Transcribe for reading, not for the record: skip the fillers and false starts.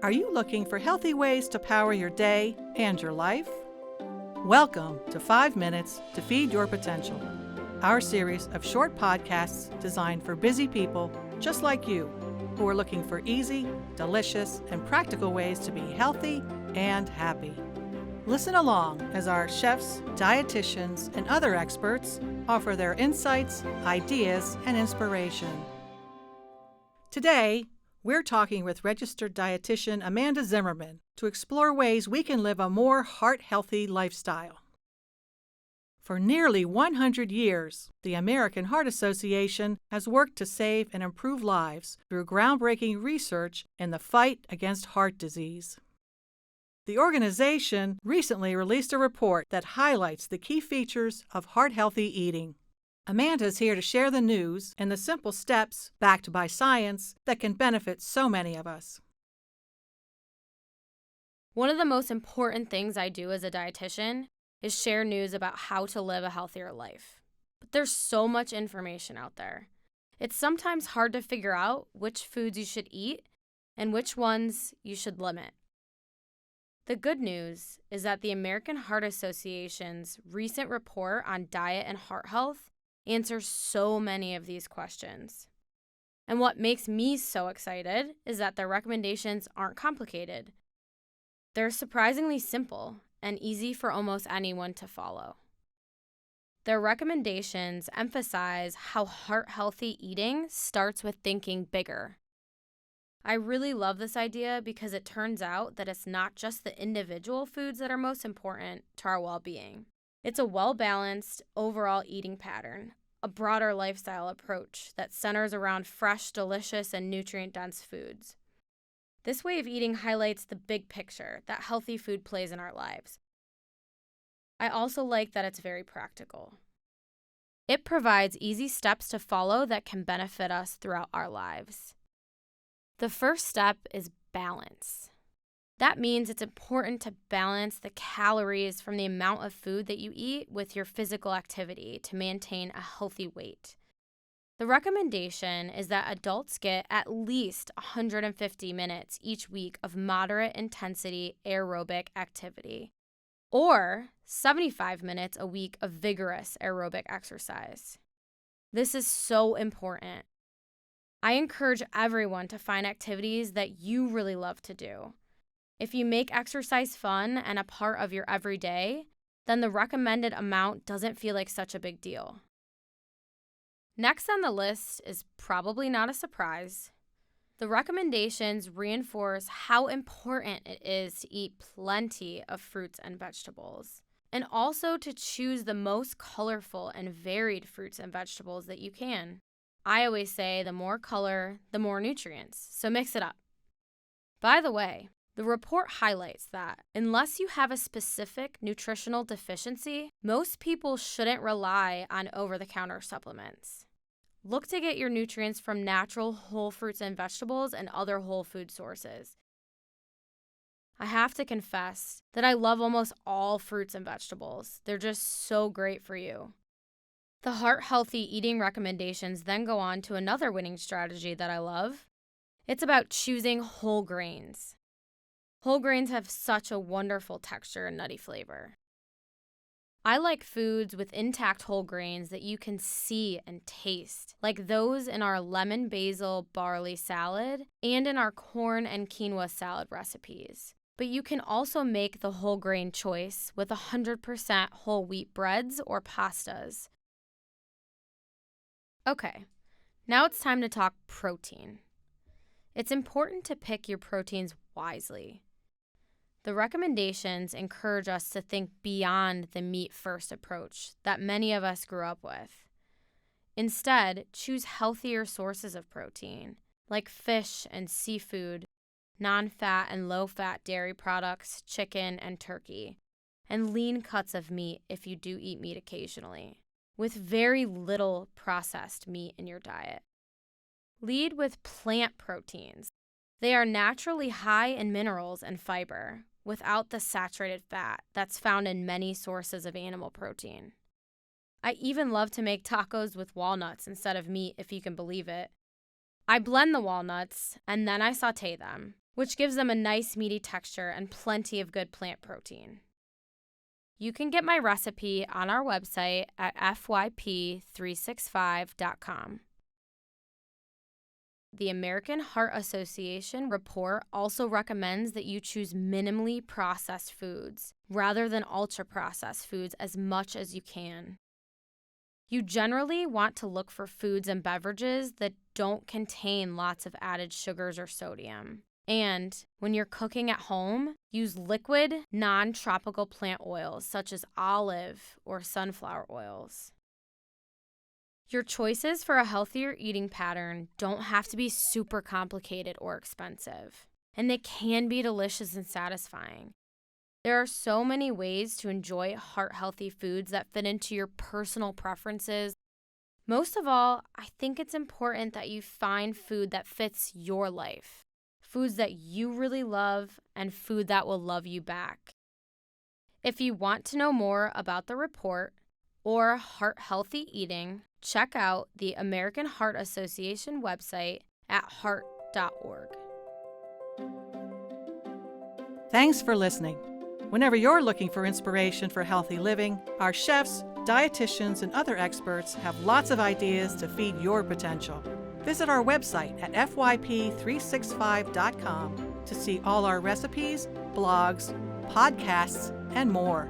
Are you looking for healthy ways to power your day and your life? Welcome to 5 Minutes to Feed Your Potential, our series of short podcasts designed for busy people just like you who are looking for easy, delicious, and practical ways to be healthy and happy. Listen along as our chefs, dietitians, and other experts offer their insights, ideas, and inspiration. Today, we're talking with registered dietitian Amanda Zimmerman to explore ways we can live a more heart-healthy lifestyle. For nearly 100 years, the American Heart Association has worked to save and improve lives through groundbreaking research in the fight against heart disease. The organization recently released a report that highlights the key features of heart-healthy eating. Amanda's here to share the news and the simple steps, backed by science, that can benefit so many of us. One of the most important things I do as a dietitian is share news about how to live a healthier life. But there's so much information out there. It's sometimes hard to figure out which foods you should eat and which ones you should limit. The good news is that the American Heart Association's recent report on diet and heart health answers so many of these questions. And what makes me so excited is that their recommendations aren't complicated. They're surprisingly simple and easy for almost anyone to follow. Their recommendations emphasize how heart-healthy eating starts with thinking bigger. I really love this idea because it turns out that it's not just the individual foods that are most important to our well-being. It's a well-balanced overall eating pattern, a broader lifestyle approach that centers around fresh, delicious, and nutrient-dense foods. This way of eating highlights the big picture that healthy food plays in our lives. I also like that it's very practical. It provides easy steps to follow that can benefit us throughout our lives. The first step is balance. That means it's important to balance the calories from the amount of food that you eat with your physical activity to maintain a healthy weight. The recommendation is that adults get at least 150 minutes each week of moderate intensity aerobic activity, or 75 minutes a week of vigorous aerobic exercise. This is so important. I encourage everyone to find activities that you really love to do. If you make exercise fun and a part of your everyday, then the recommended amount doesn't feel like such a big deal. Next on the list is probably not a surprise. The recommendations reinforce how important it is to eat plenty of fruits and vegetables, and also to choose the most colorful and varied fruits and vegetables that you can. I always say the more color, the more nutrients, so mix it up. By the way, the report highlights that unless you have a specific nutritional deficiency, most people shouldn't rely on over-the-counter supplements. Look to get your nutrients from natural whole fruits and vegetables and other whole food sources. I have to confess that I love almost all fruits and vegetables. They're just so great for you. The heart-healthy eating recommendations then go on to another winning strategy that I love. It's about choosing whole grains. Whole grains have such a wonderful texture and nutty flavor. I like foods with intact whole grains that you can see and taste, like those in our lemon basil barley salad and in our corn and quinoa salad recipes. But you can also make the whole grain choice with 100% whole wheat breads or pastas. Okay, now it's time to talk protein. It's important to pick your proteins wisely. The recommendations encourage us to think beyond the meat-first approach that many of us grew up with. Instead, choose healthier sources of protein, like fish and seafood, non-fat and low-fat dairy products, chicken and turkey, and lean cuts of meat if you do eat meat occasionally, with very little processed meat in your diet. Lead with plant proteins. They are naturally high in minerals and fiber, without the saturated fat that's found in many sources of animal protein. I even love to make tacos with walnuts instead of meat, if you can believe it. I blend the walnuts and then I saute them. which gives them a nice meaty texture and plenty of good plant protein. You can get my recipe on our website at fyp365.com. The American Heart Association report also recommends that you choose minimally processed foods rather than ultra-processed foods as much as you can. You generally want to look for foods and beverages that don't contain lots of added sugars or sodium. And when you're cooking at home, use liquid, non-tropical plant oils such as olive or sunflower oils. Your choices for a healthier eating pattern don't have to be super complicated or expensive, and they can be delicious and satisfying. There are so many ways to enjoy heart-healthy foods that fit into your personal preferences. Most of all, I think it's important that you find food that fits your life, foods that you really love, and food that will love you back. If you want to know more about the report or heart-healthy eating, check out the American Heart Association website at heart.org. Thanks for listening. Whenever you're looking for inspiration for healthy living, our chefs, dietitians, and other experts have lots of ideas to feed your potential. Visit our website at fyp365.com to see all our recipes, blogs, podcasts, and more.